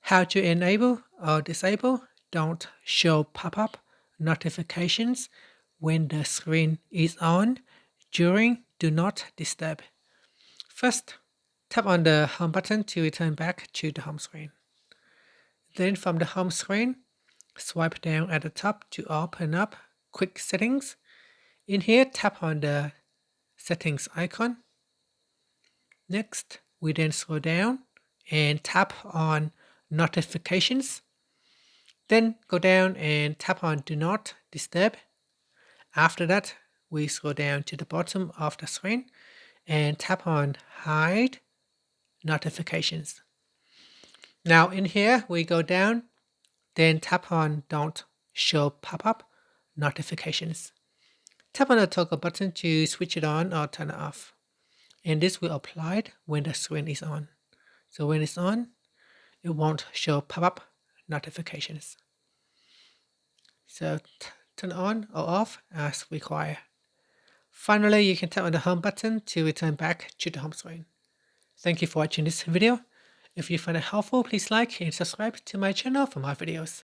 How to enable or disable don't show pop-up notifications when the screen is on during do not disturb. First, tap on the home button to return back to the home screen. Then from the home screen, swipe down at the top to open up quick settings. In here, tap on the settings icon. Next, we then scroll down and tap on notifications. Then go down and tap on do not disturb. After that, we scroll down to the bottom of the screen and tap on hide notifications. Now in here, we go down, then tap on don't show pop-up notifications. Tap on the toggle button to switch it on or turn it off. And this will apply when the screen is on. So when it's on, it won't show pop-up notifications. So turn on or off as required. Finally, you can tap on the home button to return back to the home screen. Thank you for watching this video. If you find it helpful, please like and subscribe to my channel for more videos.